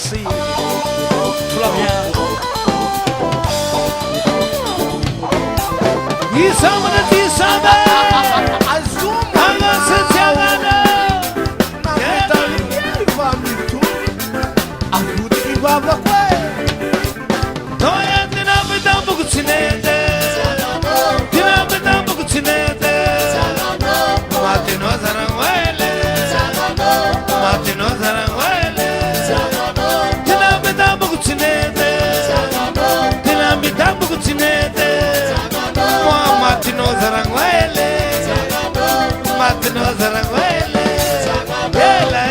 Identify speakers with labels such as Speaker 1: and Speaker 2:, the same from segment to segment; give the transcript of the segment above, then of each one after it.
Speaker 1: merci. Tout va bien. Isamana tisama. Azuma. Amasetiagana.
Speaker 2: Nametali vamitu. Avuti ibaba kwe.
Speaker 1: Toya dinamita bukutinete. Dinamita bukutinete. Matino zarangwele. Matino zarangwele. Dinamita bukutinete. Dinamita bukutinete. Matino zarangwele. Matino zarangwele. Yela.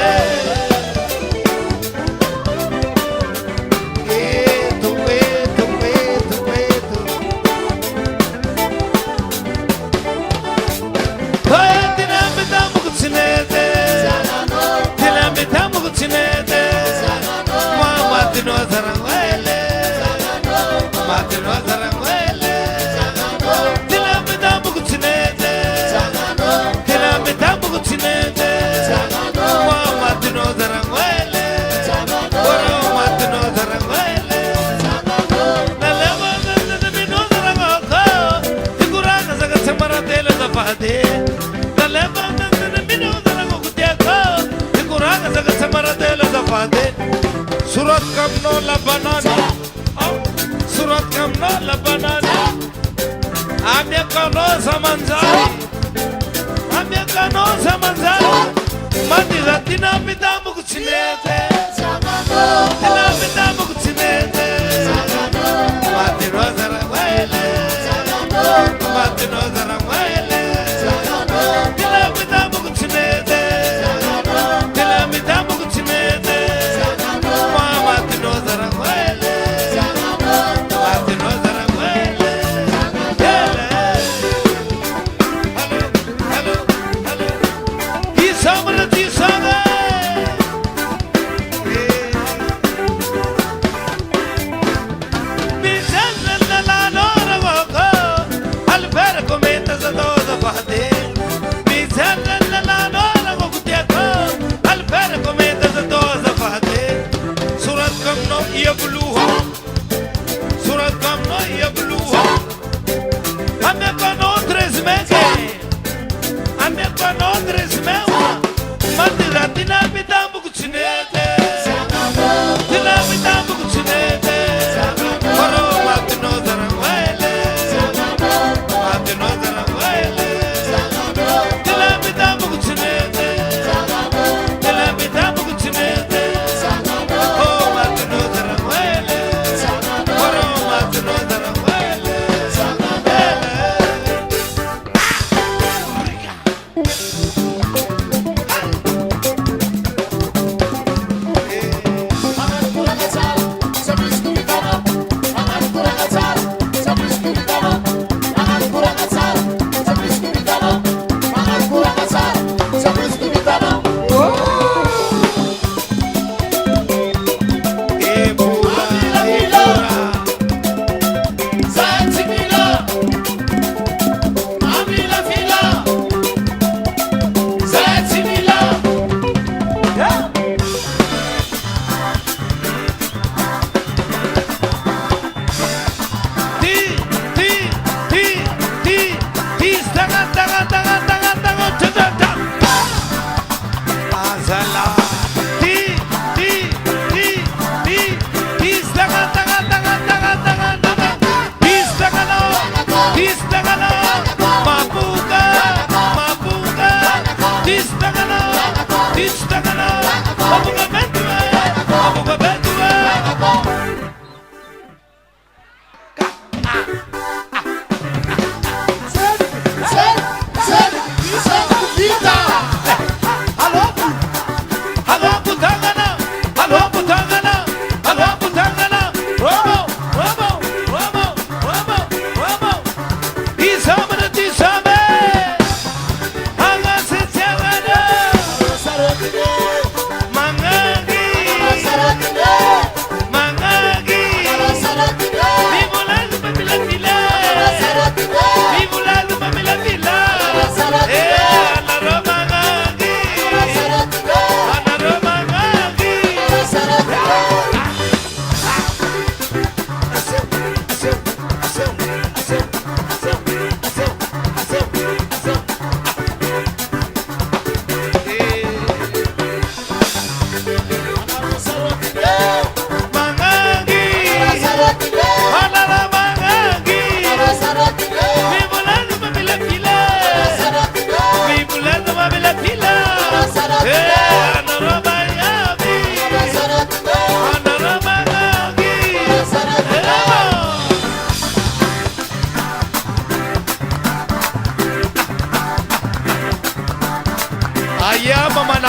Speaker 1: Surat kamno la banana, surat kamno la banana. Amya kano samanzari, amya kano samanzari. Mati ratina pita mukuchinete, tina pita mukuchinete. Mati rozara wele, mati rozara wele. Tina pita mukuchinete, tina pita mukuchinete. Mati rozara wele, mati rozara wele. Hello. Isama.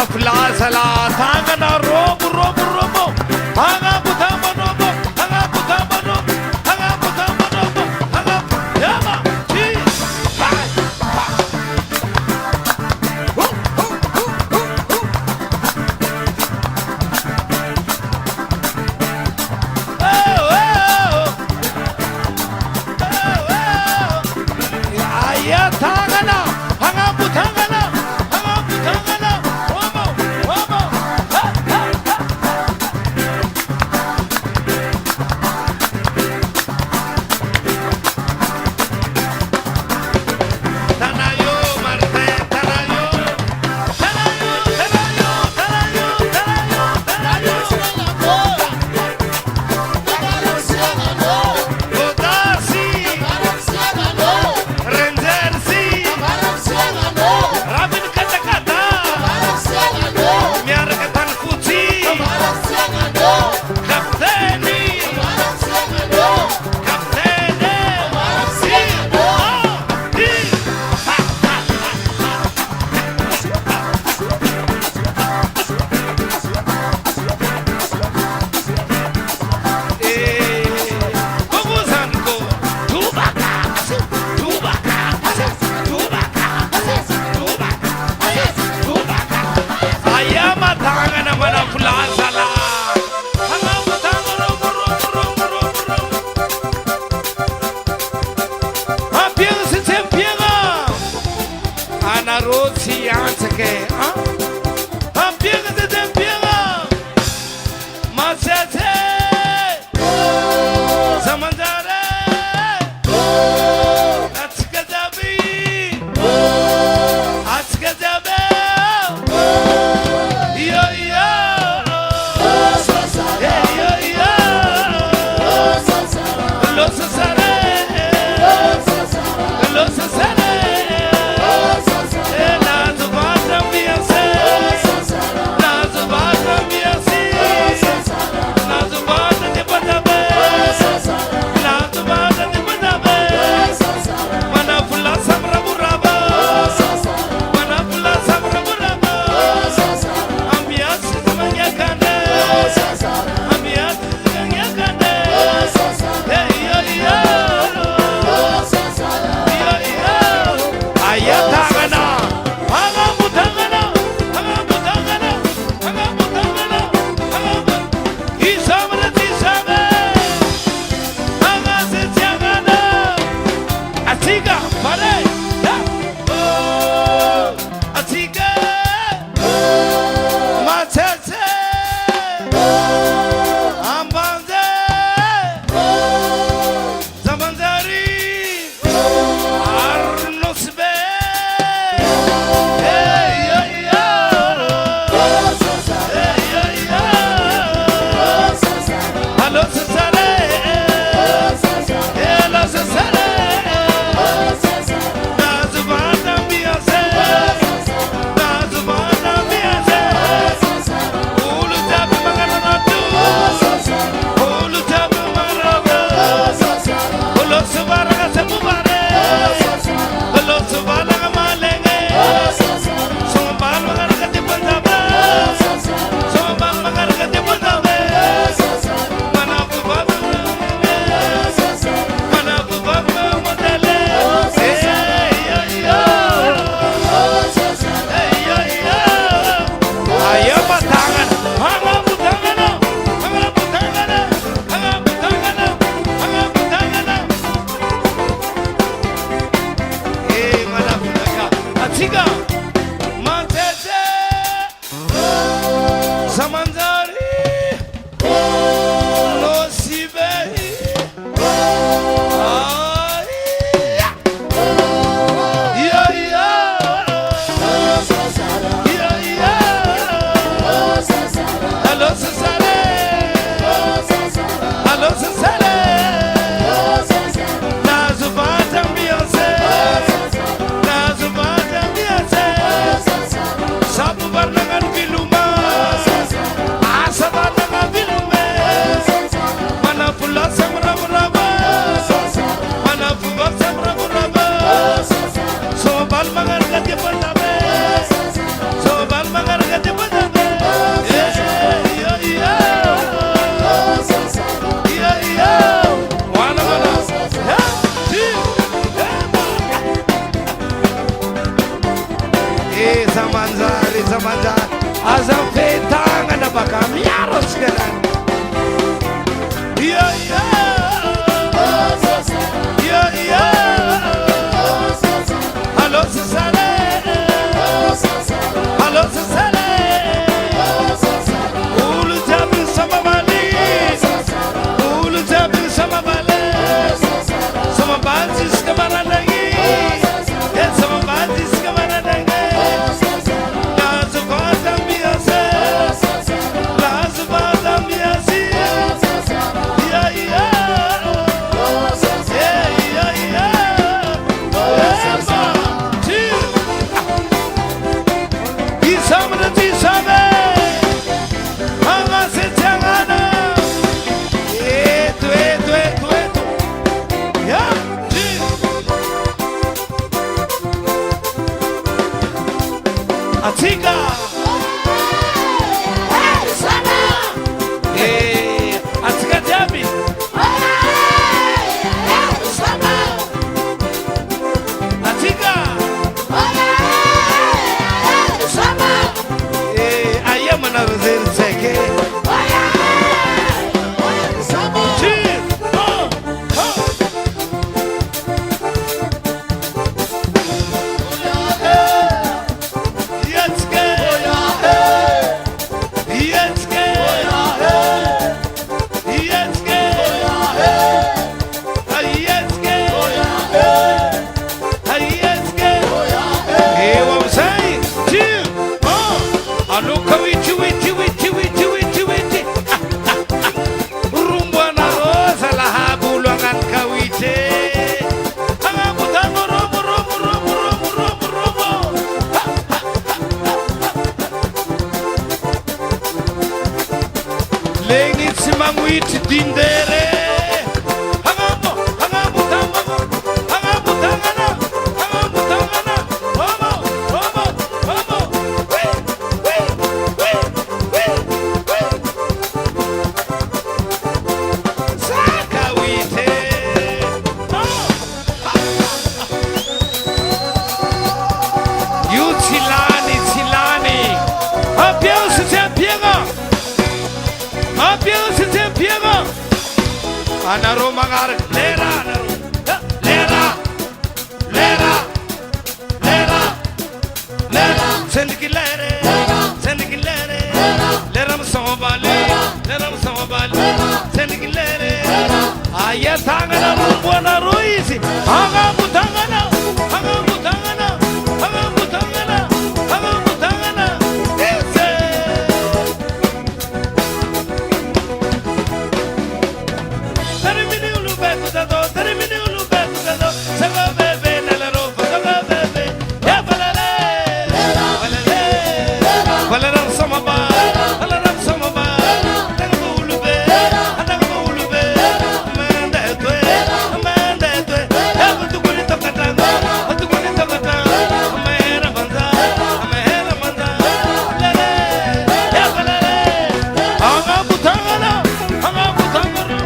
Speaker 1: flasala tangana robo robo robo hanga butama robo hanga butama robo hanga butama robo hanga yama chi bye ya tangana hanga butangana hanga butangana robo robo ha ha ha Lengi tsy magnoitry dindere. Hagnambo, hagnambo tagnana, hagnambo tagnana, hagnambo tagnana. Romo, romo, romo. Oui, oui, oui, oui, oui. Sakawite. You Chilani, Chilani. Apios se piega. Apios se piega. Anaro magar lera, lera, lera, lera, lera. Selikilere, selikilere. Lera msomabali, lera msomabali. Selikilere. Aya tangana rumwana roisi. Anga mutangana, anga mutangana, anga mutangana, anga mutangana. Ese. Termini ulubeku dado, termini ulubeku dado. Sega bebe nalero, sega bebe. Ya balale, balale, balale samaba, balale samaba. Tango ulube, tango ulube. Amanda tue, amanda tue. Ya butukuni tokatanga, butukuni tokatanga. Amera banda, amera banda. Balale, ya balale. Anga butangana, anga butangana.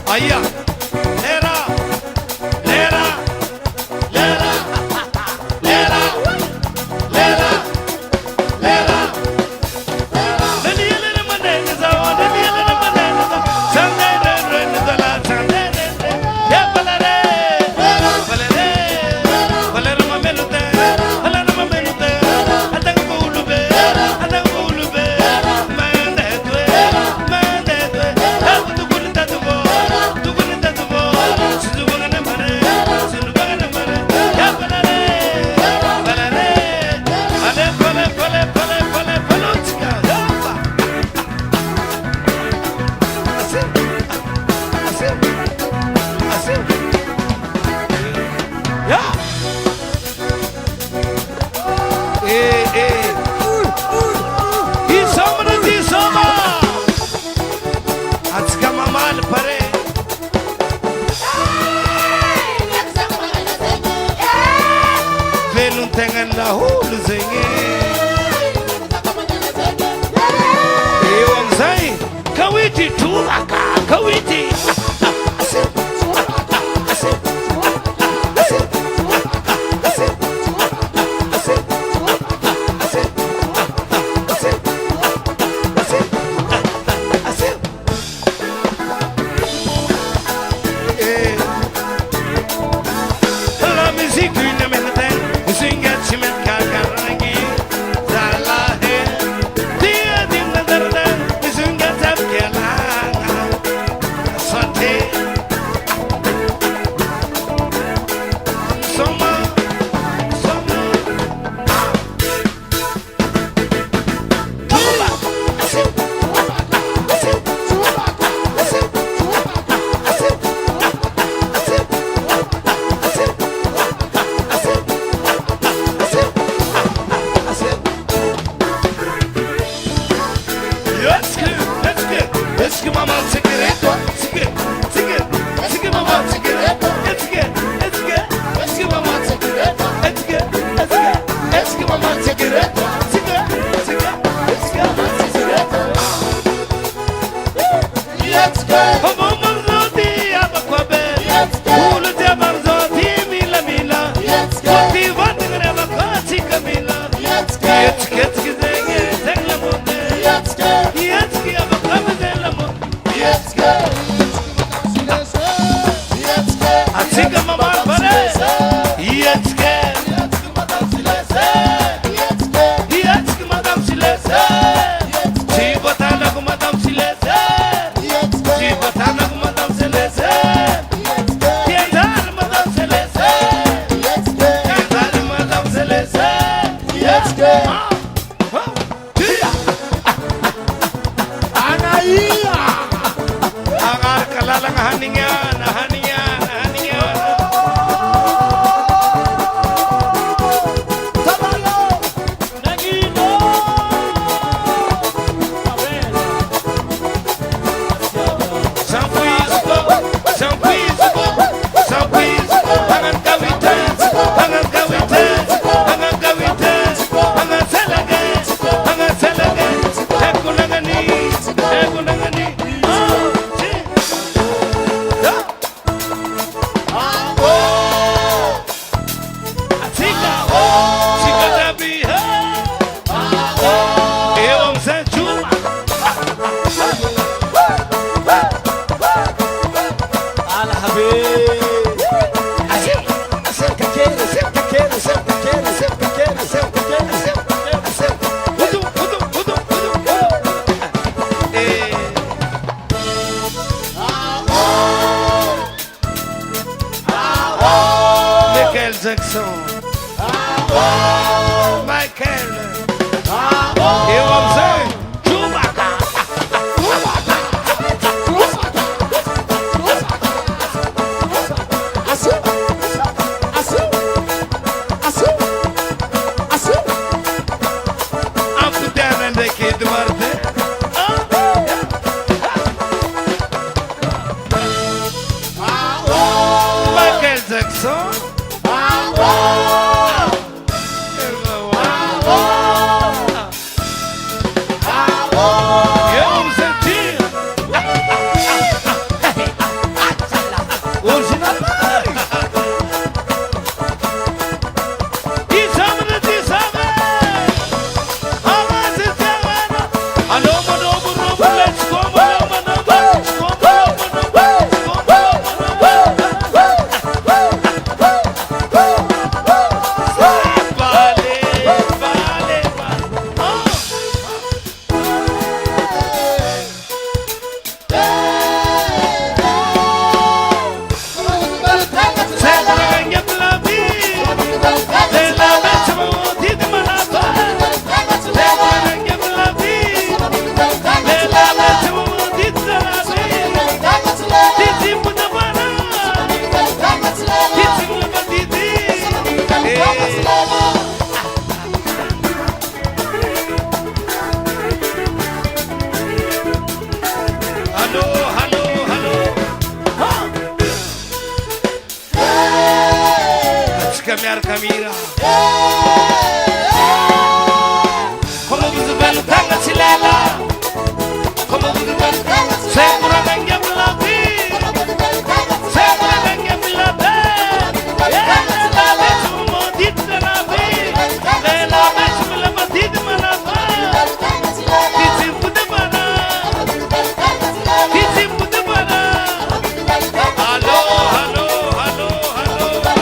Speaker 1: Aya, lera, lera, lera, lera, lera, lera. Leni leni manene zawa, leni leni manene zawa. Sande re nizala, sande re. Ya balare, balare, balare mamelute, balare mamelute. Atang bulube, atang bulube. Mande tue, mande tue. Aku tu kulit tu bo. Tengan lahulu zengi. Ewang sai, kawiti turaka, kawiti. La musique une mélodie. Singa chimen kakarangi, zalahe. Dia dinna darda, singa tap kelanga. Son Michael Jackson. Michael. Hear what I'm saying? Chewbacca. Up down and the kid Marte. Michael Jackson. Camira. Como você vai lutar na chilela? Como você vai segura na minha labi? Segura na minha labi. Ela vai um monte de labi. Ela vai um monte de labi. Que tipo de bana? Que tipo de bana? Alô, alô, alô, alô, alô.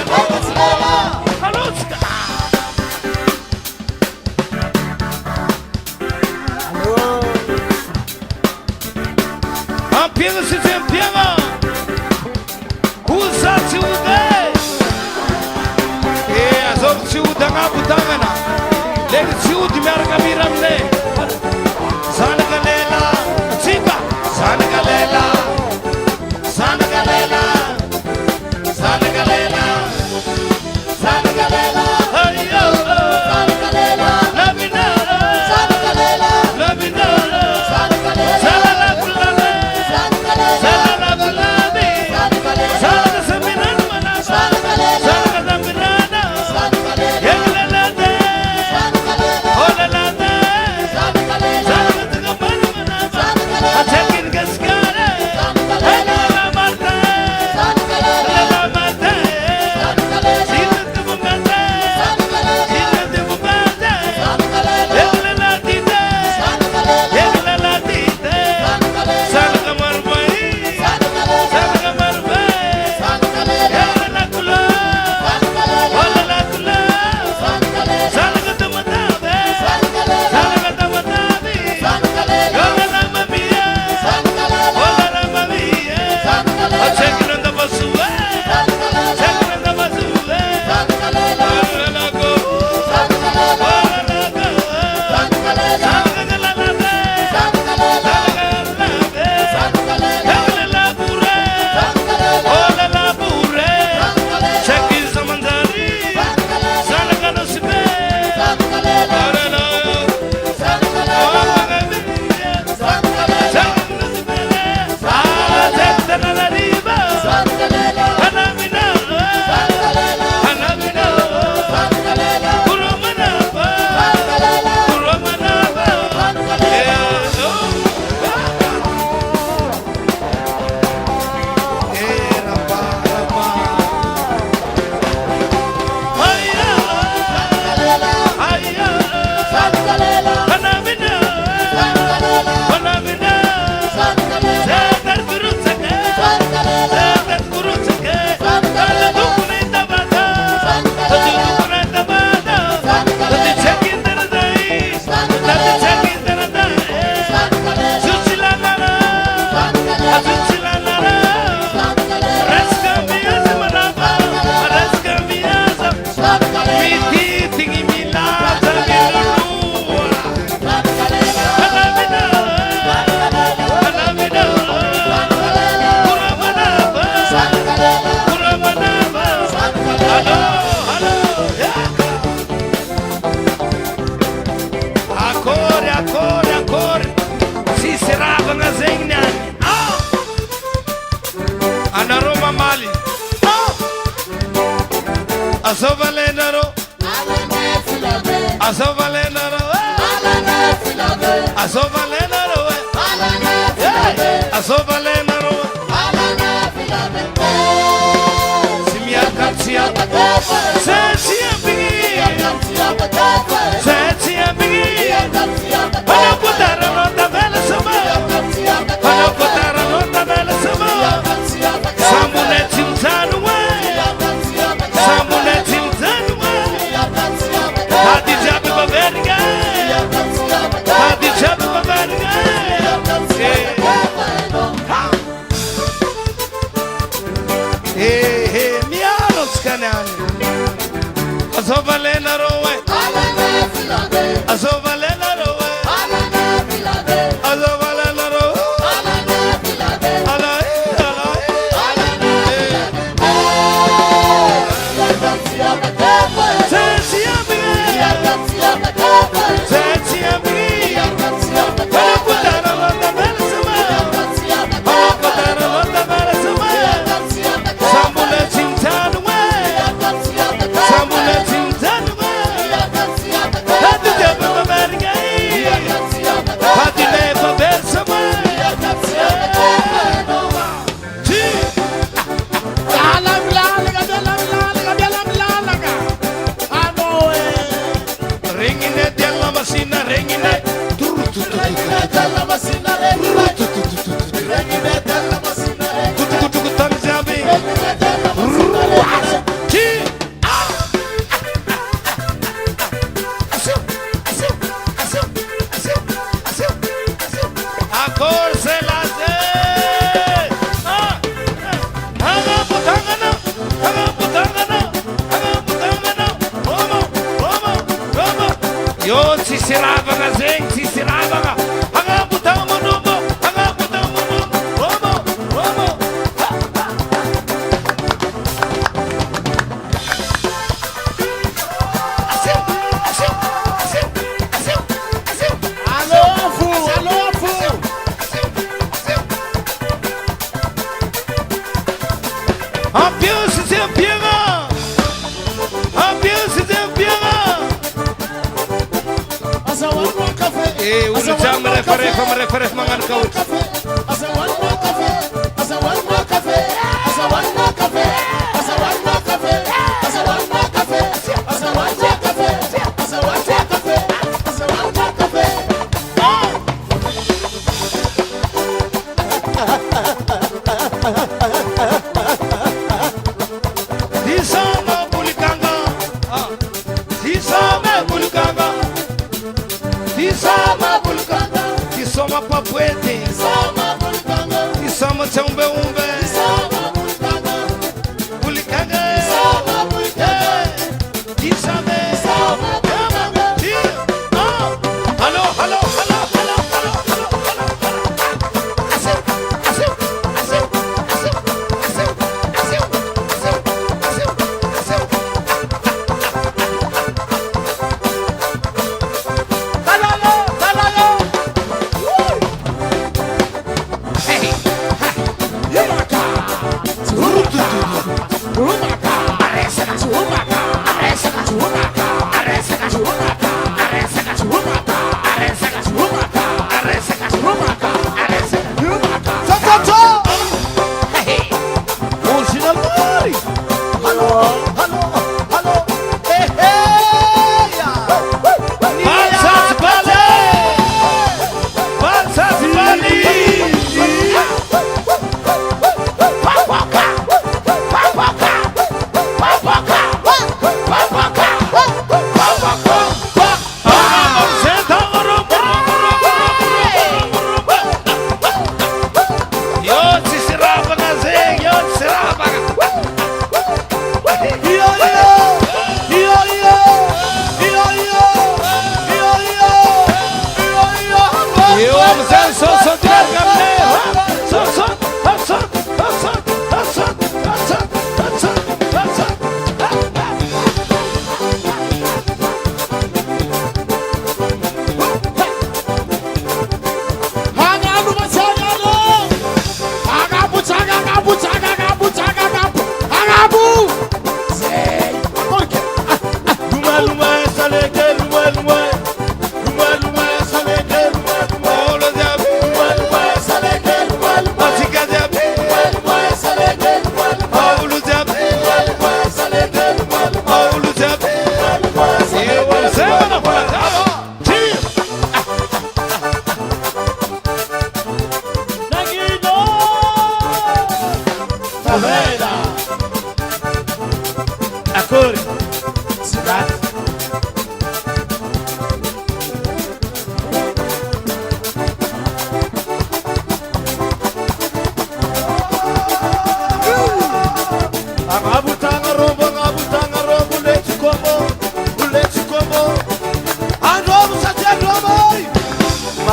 Speaker 1: Asovalenaro, Asovalenaro, Asovalenaro, Asovalenaro, Simia Katsia, Sensia Biggie, Sensia Biggie, Panaputara Nota Bella Sama, Panaputara Nota Bella Sama, Samunetim Zanua, Samunetim Zanua, Hadi Jabi Baverga, Hadi Jabi Baverga. Hey, mianos canani. Asovalena rowe. Asovalena rowe. Asovalena rowe. Alai. Sensia bia. Sensia bia. Panaputara Nota Bella Sama. Panaputara Nota Bella Sama. Samunetim Zanua, Samunetim Zanua, Hadi Jabi Baverga, Hadi Neva Bersama. Ringine della macina, ringine. Tutu Tanjabi. Yo, si sirava nga zeng, si sirava nga. Hanga butang mo numo, hanga butang mo numo. Omo. Asim.
Speaker 2: Alofu.
Speaker 1: Ambiance c'est bien. Ulu jam referes mangan kau. Disoma papuete, disoma chambe umbe, bulikanga, disame, hello. You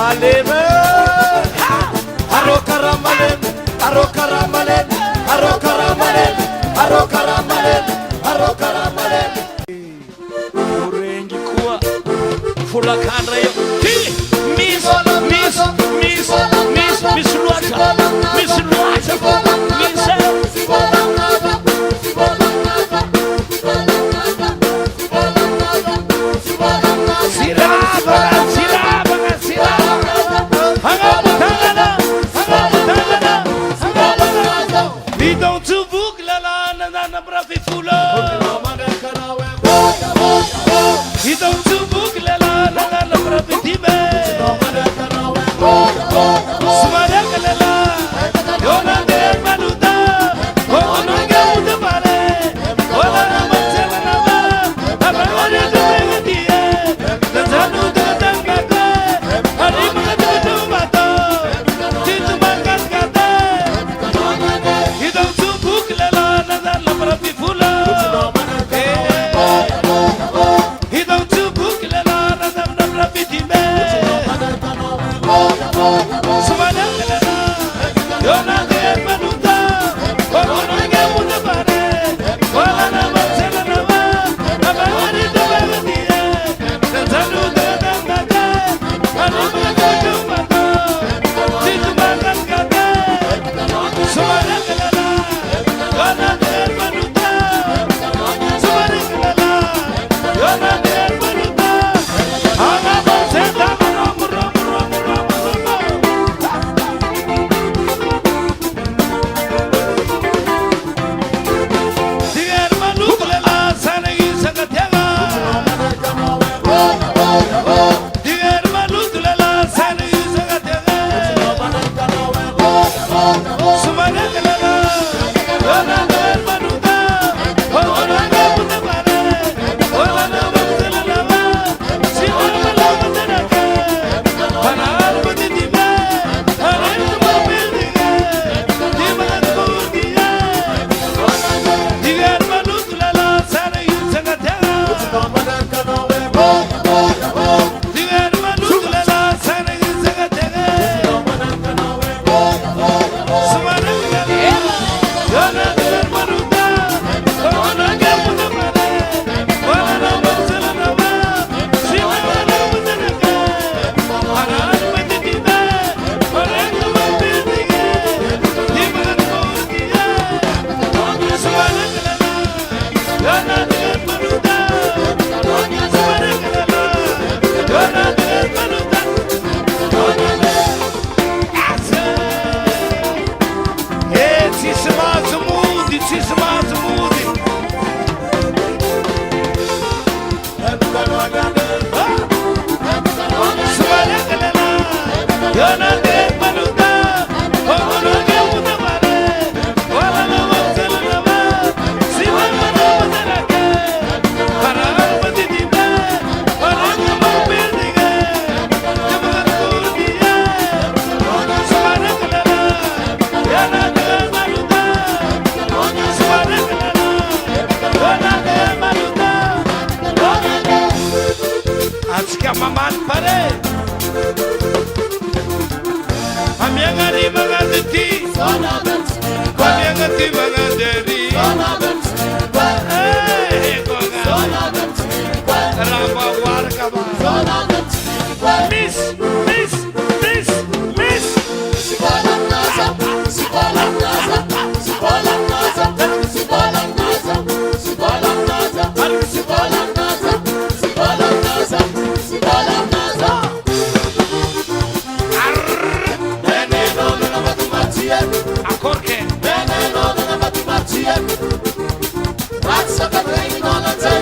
Speaker 2: maleme arokaramalen arokaramalen arokaramalen arokaramalen arokaramalen
Speaker 1: urengi kuwa fulakandra yo miss luata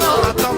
Speaker 2: That's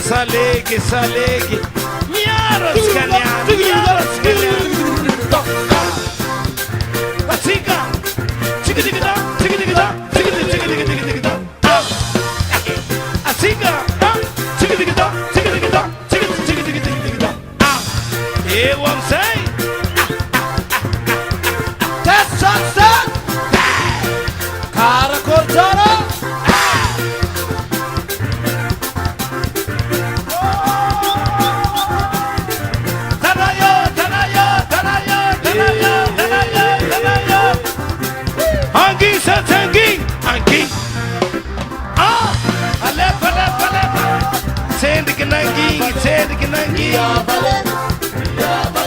Speaker 1: salegi, salegi. Miaroskania, miaroskania. Atika, chikidikida, chikidikida, chikidikida. Atika, chikidikida, chikidikida, chikidikida. Hear what I'm saying?
Speaker 2: That's sunset. Karakoltara.
Speaker 1: Tanayo, tanayo, tanayo, tanayo, tanayo, tanayo. Angi, satangi, angi. Alep, alep, alep. Sendikinangi, sendikinangi.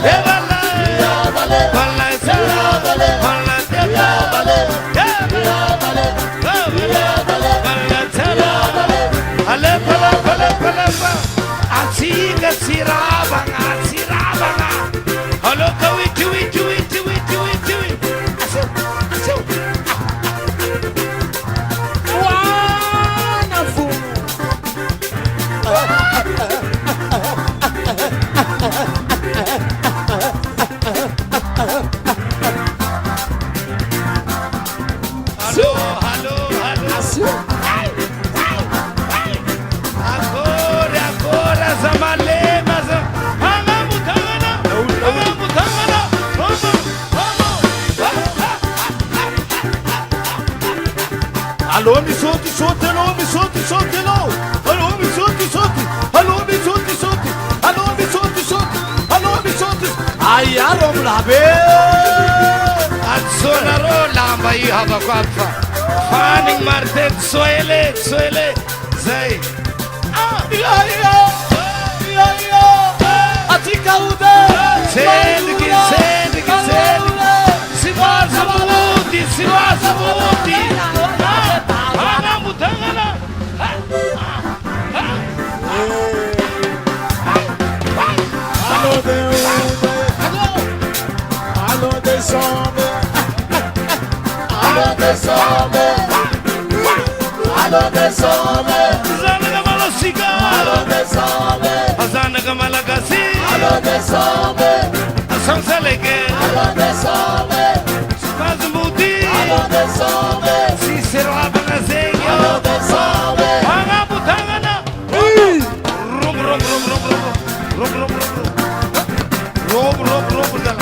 Speaker 1: Evala, vala, vala, vala, Asiga sirabanga, sirabanga. Hello, do it, do it, do it, do it, do it, do it.
Speaker 2: Wonderful.
Speaker 1: Hello, hello, hello. Agora, agora, zamalema, hangamutangana, hangamutangana,
Speaker 2: Alô, me solte, solte, alô, me solte, solte, alô. Alô, me solte, solte. Alô, me solte, solte. Alô, me solte, solte. Alô, me solte. Ai, arom labe.
Speaker 1: Azzonaro lamba io hava quattro. Fanning Martin, soele, soele, sei.
Speaker 2: Atika ude.
Speaker 1: Sendiki, sendiki, sendiki. Si vaza muti, si vaza muti. Hangamutangana.
Speaker 2: Alô, de ude. Alô, de sombe. Alô, de sombe. Alô, de sombe.
Speaker 1: Zanaga malasiga.
Speaker 2: Alô, de sombe.
Speaker 1: Zanaga malagasi.
Speaker 2: Alô, de sombe.
Speaker 1: Samsaleke.
Speaker 2: Alô, de sombe.
Speaker 1: Vaza muti.
Speaker 2: Alô, de sombe.
Speaker 1: Si servava segno.
Speaker 2: Alô, de sombe.
Speaker 1: Hangamutangana. Rum, rum, rum, rum, rum. Rum, rum, rum, rum. Rum, rum, rum, rum.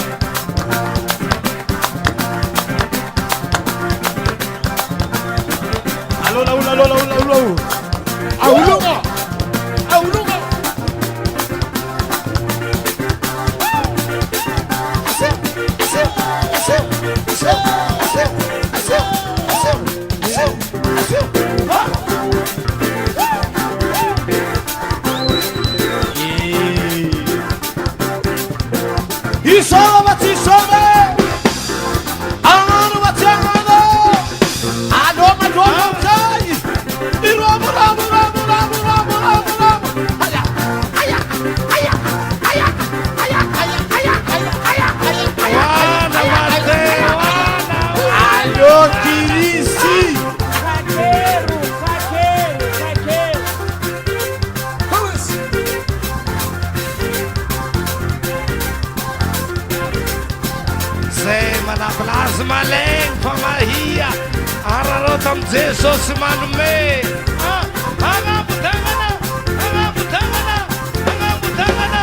Speaker 2: Alô, alô, alô, alô, alô. Aulunga. Aulunga. Isoma, tisoma. Anu matiangano. Adoma, adoma, kai. Iromu, ramu, ramu, ramu, ramu, ramu, ramu. Aya, aya, aya, aya, aya, aya, aya, aya, aya, aya,
Speaker 1: Wana, Marte, wana.
Speaker 2: Alô, Kirisi.
Speaker 3: Zagueiro, zagueiro, zagueiro.
Speaker 2: Vamos.
Speaker 1: Sema na plasma leng pamahia. Ararotam Jesus manume. Hangamutangana, hangamutangana, hangamutangana.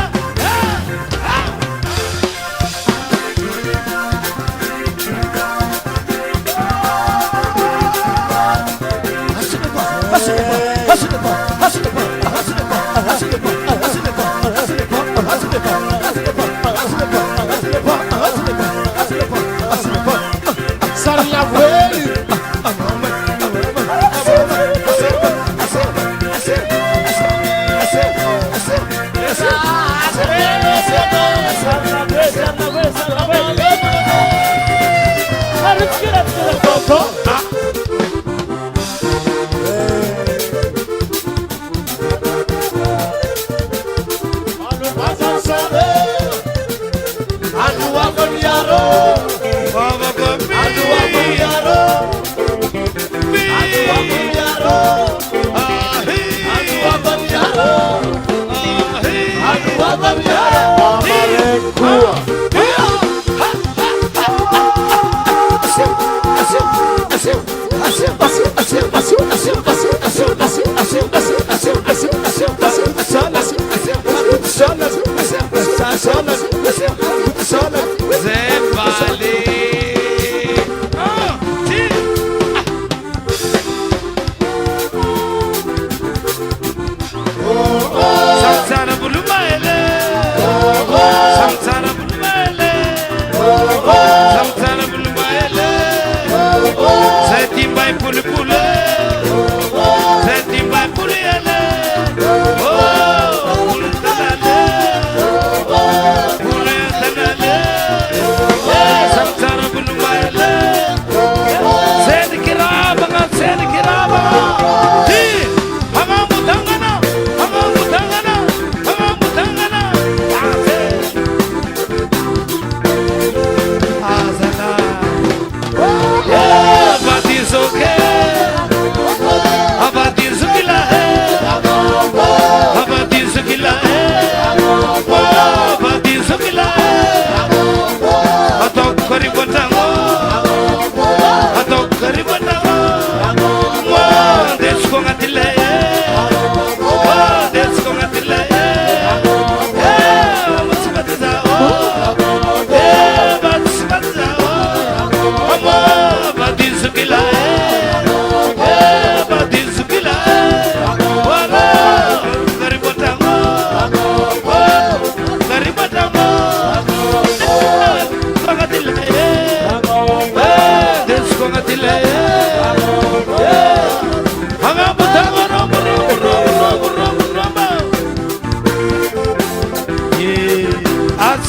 Speaker 2: Aduh,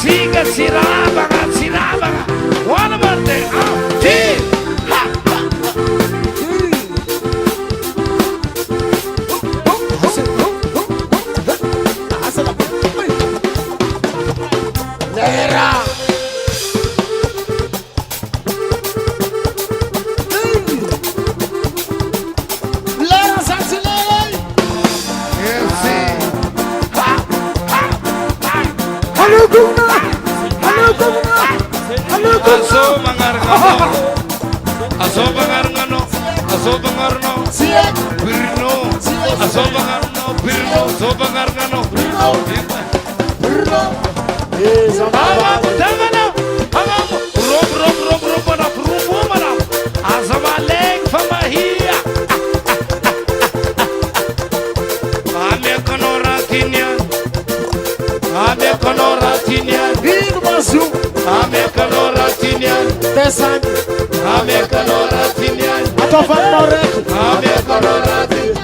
Speaker 1: siga sirabaga sirabaga wana marte ti aso bangarno birno aso bangarno birno so bangarno Amamu tangana amamu rob mana rubo mana azama leg famahia ame konora tinyan
Speaker 2: Irmasu,
Speaker 1: ame konora tinyan
Speaker 2: Tesan,
Speaker 1: ame konora tinyan
Speaker 2: Atofan Morek,
Speaker 1: ame konora tinyan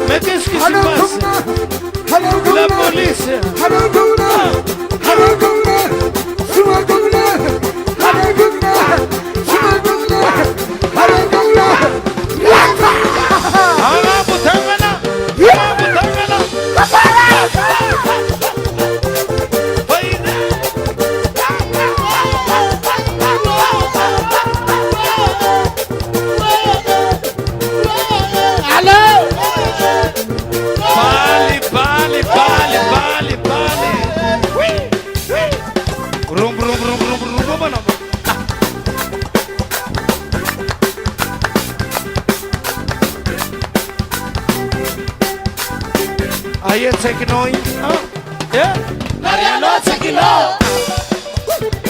Speaker 1: Mais qu'est-ce qui se passe? La police. Are you taking on? Yeah?
Speaker 2: Mariano Tequilo,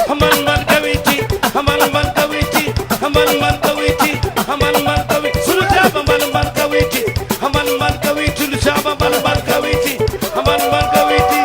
Speaker 1: Haman man kawiti, haman man kawiti, haman man kawiti, haman man kawiti, sulujaba man man kawiti, haman man kawiti, sulujaba man man kawiti, haman man kawiti.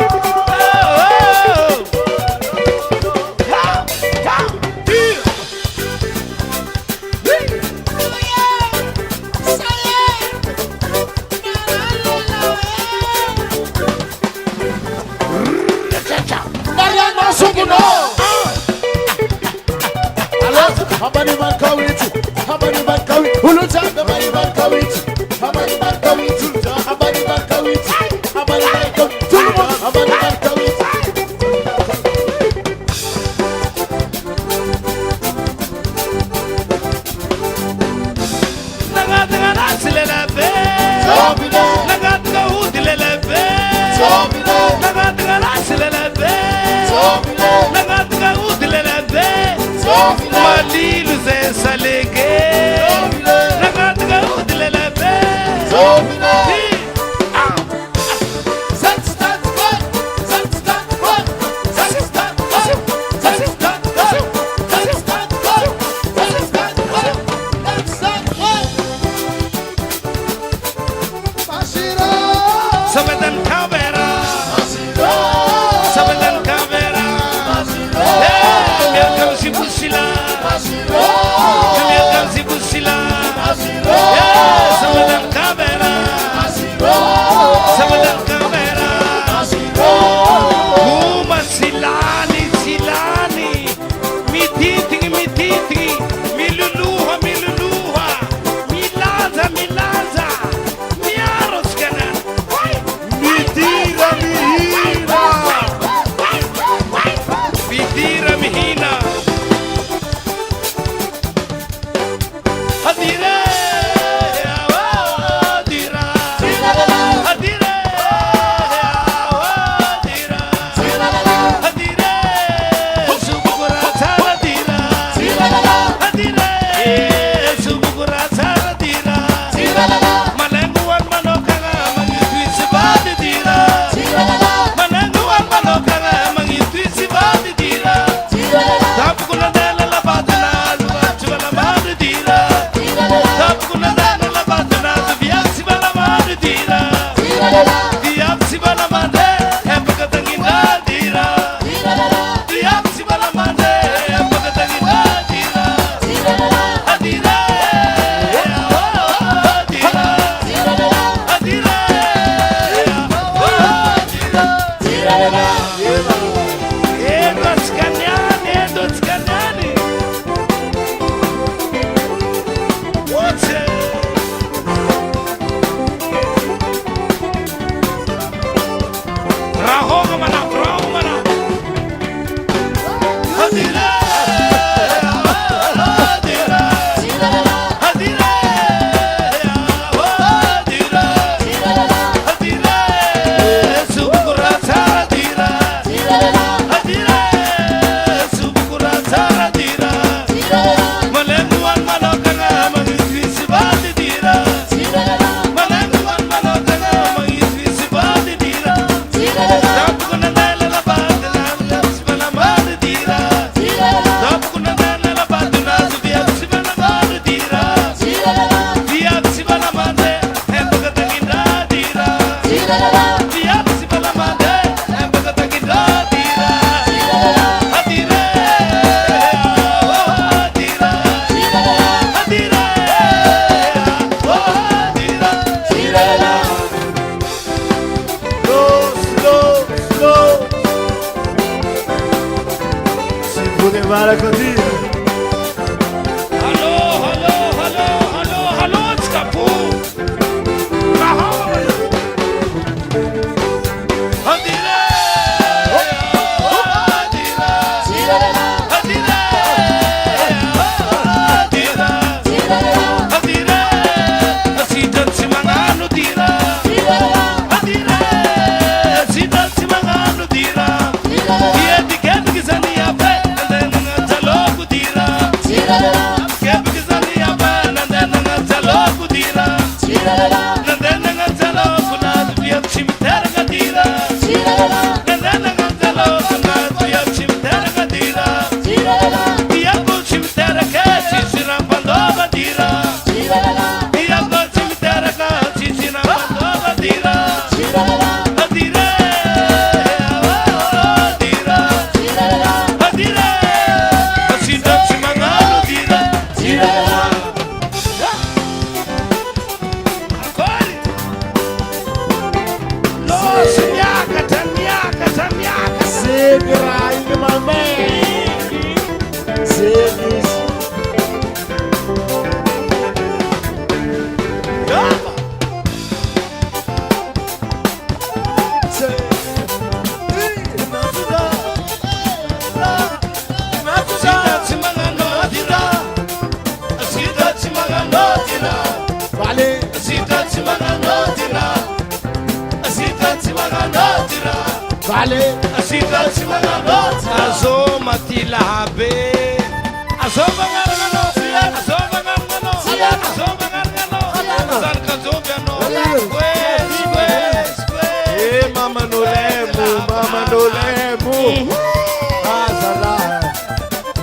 Speaker 1: Yes,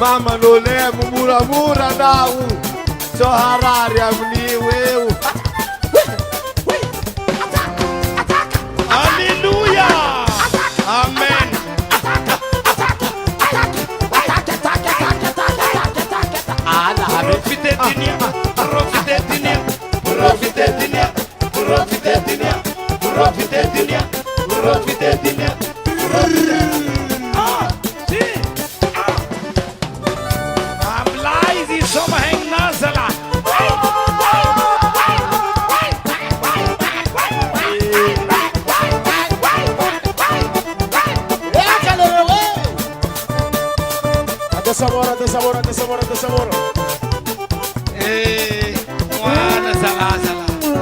Speaker 2: Mama no lemo mura nau so harari amniweu.
Speaker 1: Hallelujah. Amen.
Speaker 2: Sabor.
Speaker 1: Wana sala.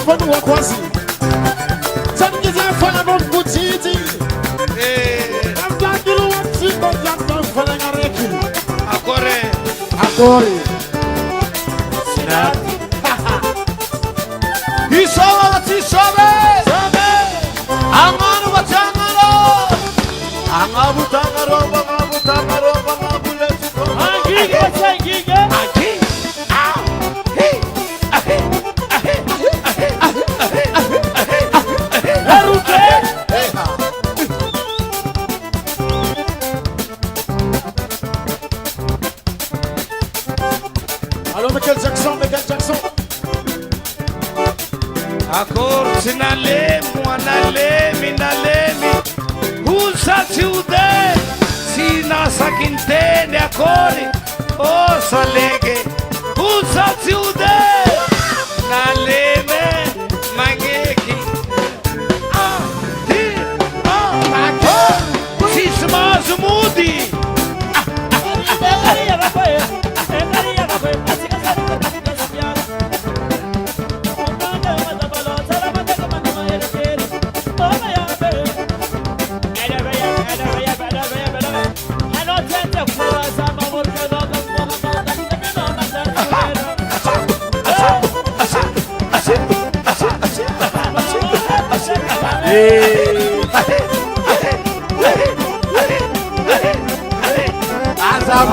Speaker 2: telefone wa kwasi. Sani je fala no kutiti. Amdangulu wa tiko jamba fala ngareki. Akore. Sina. Isoba tisobe. Amanu batangalo. Angabu tangaro bangabule tiko.
Speaker 3: Angiga sangiga.
Speaker 2: Alors Michael Jackson.
Speaker 1: Akor sinale muanale minalemi usatiude sina sakinte ne akori o salege usatiude naleme mangeki sisma zumudi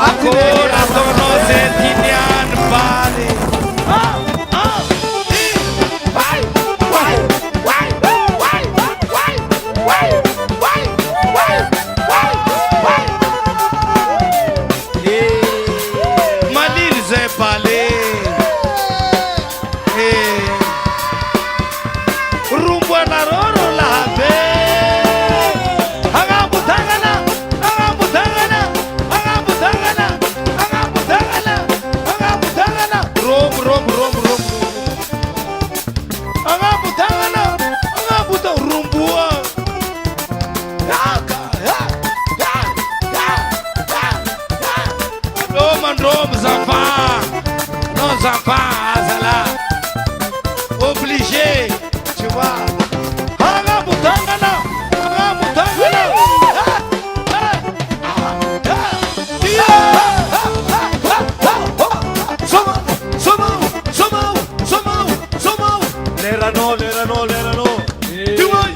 Speaker 1: Ancora sono sentinian bali. Malir ze bale. Rumbo na roro la be. Nos enfants, là, obligé, tu vois. Lerano. Tu vois?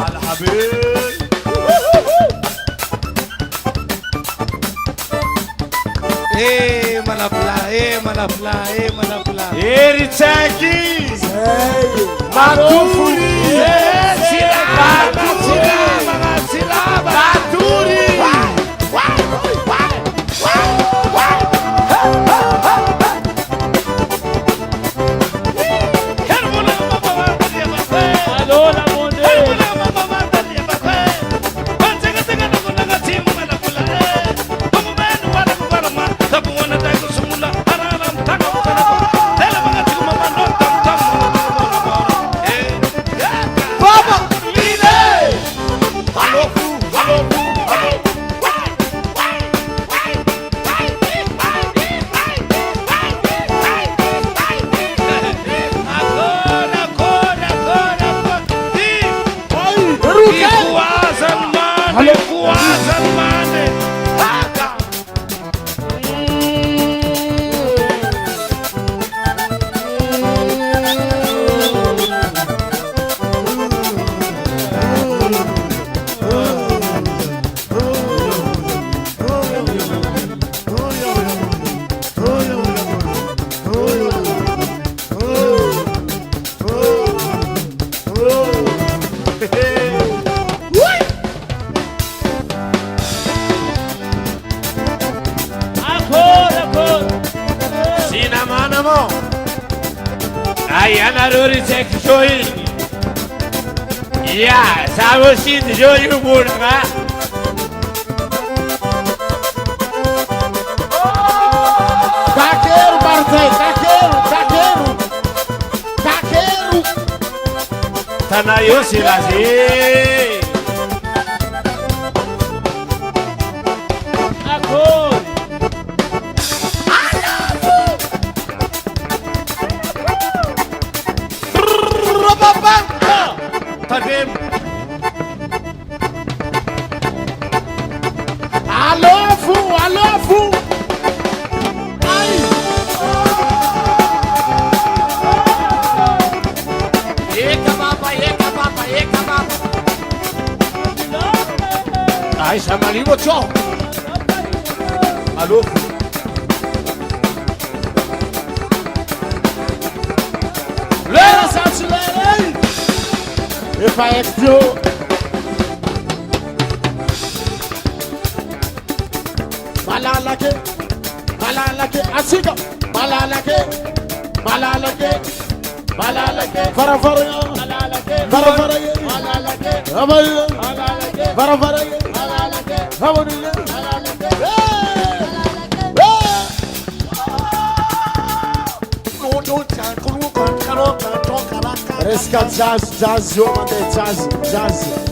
Speaker 1: Al-Habib. Manapla.
Speaker 2: Eritakis. Matufuli. Silaba. Baturi.
Speaker 3: Naruri tek join. Ya, sabo sin join burga.
Speaker 2: Taqueiro, Marcelo, taqueiro.
Speaker 3: Tanayo silasi.
Speaker 2: Aisha Malimo Cho. Allô? Lera Satchel. If I explode. Malalake. Malalake. Asika. Malalake. Malalake. Malalake. Farafara. Malalake. Farafara. Malalake. Abaya. Malalake. Farafara. Malalake. Abaya. Malalake. Resca jazz, jazz, jazz, jazz.